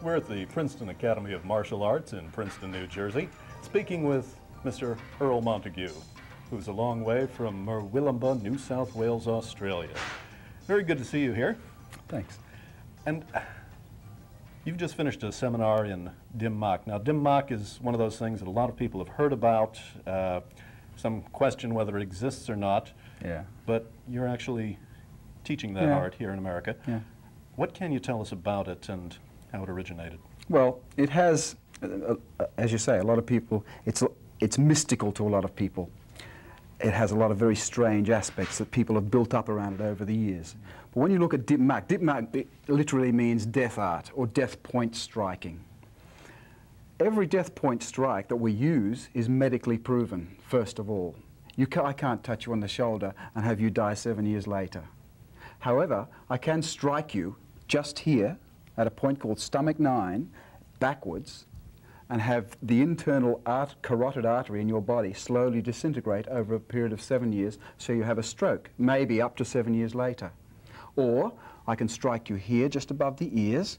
We're at the Princeton Academy of Martial Arts in Princeton, New Jersey, speaking with Mr. Erle Montaigue, who's a long way from Murwillumbah, New South Wales, Australia. Very good to see you here. Thanks. And you've just finished a seminar in Dim Mak. Now, Dim Mak is one of those things that a lot of people have heard about, some question whether it exists or not. Yeah. But you're actually teaching that art here in America. Yeah. What can you tell us about it and how it originated? Well, it has, as you say, a lot of people, it's mystical to a lot of people. It has a lot of very strange aspects that people have built up around it over the years. But when you look at Dim Mak it literally means death art or death point striking. Every death point strike that we use is medically proven, first of all. I can't touch you on the shoulder and have you die 7 years later. However, I can strike you just here at a point called stomach 9, backwards, and have the internal carotid artery in your body slowly disintegrate over a period of 7 years, so you have a stroke, maybe up to 7 years later. Or I can strike you here just above the ears,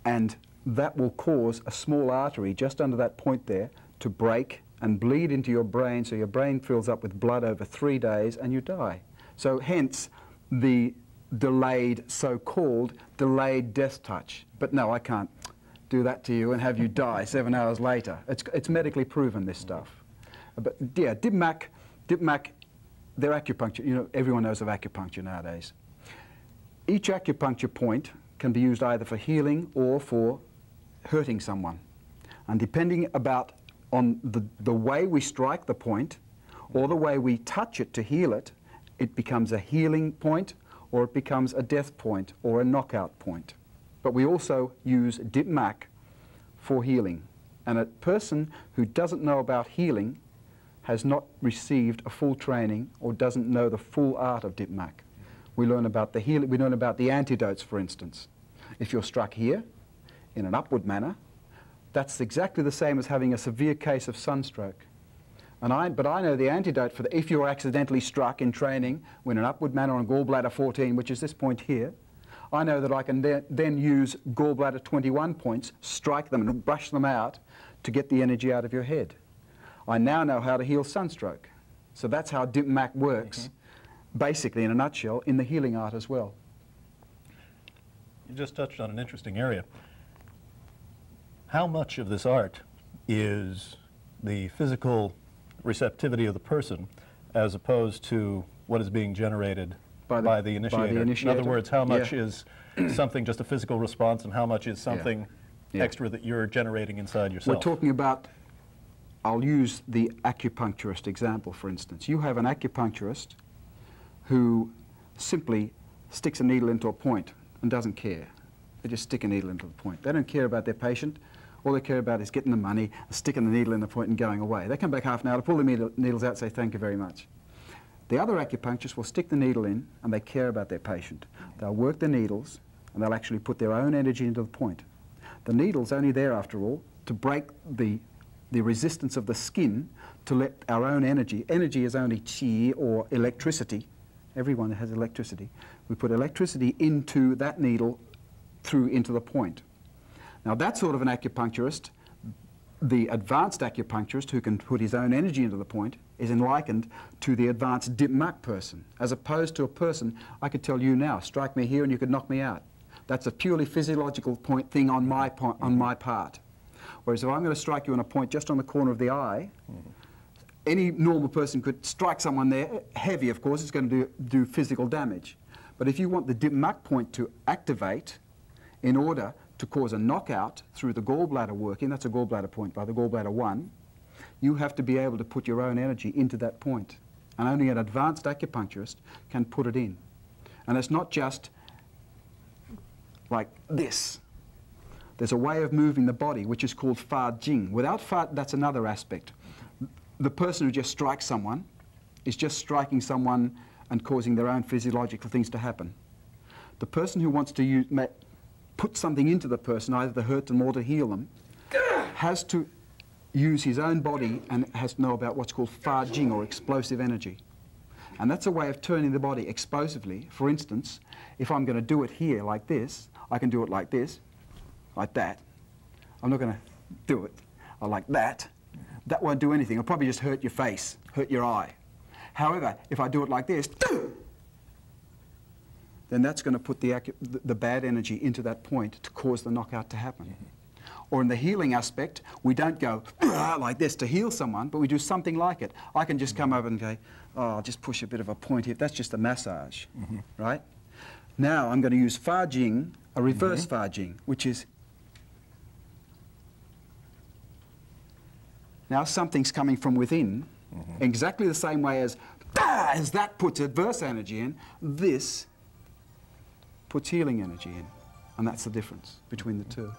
and that will cause a small artery just under that point there to break and bleed into your brain, so your brain fills up with blood over 3 days and you die. So hence the delayed, so-called delayed death touch. But no, I can't do that to you and have you die 7 hours later. It's medically proven, this stuff. But yeah, Dim Mak, they're acupuncture. You know, everyone knows of acupuncture nowadays. Each acupuncture point can be used either for healing or for hurting someone. And depending on the way we strike the point or the way we touch it to heal it, it becomes a healing point or it becomes a death point or a knockout point. But we also use Dim Mak for healing. And a person who doesn't know about healing has not received a full training or doesn't know the full art of Dim Mak. We learn about the healing, we learn about the antidotes, for instance. If you're struck here in an upward manner, that's exactly the same as having a severe case of sunstroke. But I know the antidote for if you're accidentally struck in training in an upward manner on gallbladder 14, which is this point here, I know that I can then use gallbladder 21 points, strike them and brush them out to get the energy out of your head. I now know how to heal sunstroke. So that's how Dim Mak works, basically in a nutshell, in the healing art as well. You just touched on an interesting area. How much of this art is the physical receptivity of the person as opposed to what is being generated by the initiator? In other words, how much is something just a physical response and how much is something extra that you're generating inside yourself? We're talking about, I'll use the acupuncturist example, for instance. You have an acupuncturist who simply sticks a needle into a point and doesn't care. They just stick a needle into the point. They don't care about their patient. All they care about is getting the money, sticking the needle in the point and going away. They come back half an hour to pull the needles out and say, thank you very much. The other acupuncturist will stick the needle in and they care about their patient. They'll work the needles and they'll actually put their own energy into the point. The needle's only there, after all, to break the resistance of the skin to let our own energy. Energy is only chi or electricity. Everyone has electricity. We put electricity into that needle into the point. Now that sort of an acupuncturist, the advanced acupuncturist who can put his own energy into the point, is likened to the advanced Dim Mak person, as opposed to a person, I could tell you now, strike me here and you could knock me out. That's a purely physiological thing on my part. Whereas if I'm going to strike you on a point just on the corner of the eye, any normal person could strike someone there, heavy of course, it's going to do physical damage. But if you want the Dim Mak point to activate in order to cause a knockout through the gallbladder working, that's a gallbladder point by the gallbladder 1, you have to be able to put your own energy into that point. And only an advanced acupuncturist can put it in. And it's not just like this. There's a way of moving the body which is called Barging. Without that's another aspect. The person who just strikes someone is just striking someone and causing their own physiological things to happen. The person who wants to put something into the person, either to hurt them or to heal them, has to use his own body and has to know about what's called Barging, or explosive energy. And that's a way of turning the body explosively. For instance, if I'm going to do it here like this, I can do it like this, like that, I'm not going to do it. I like that. That won't do anything. It'll probably just hurt your face, hurt your eye. However, if I do it like this, then that's going to put the bad energy into that point to cause the knockout to happen. Or in the healing aspect, we don't go like this to heal someone, but we do something like it. I can just come over and go, oh, I'll just push a bit of a point here. That's just a massage, right? Now I'm going to use Barging, a reverse Barging, which is, now something's coming from within, exactly the same way as that puts adverse energy in, this puts healing energy in. And that's the difference between the two.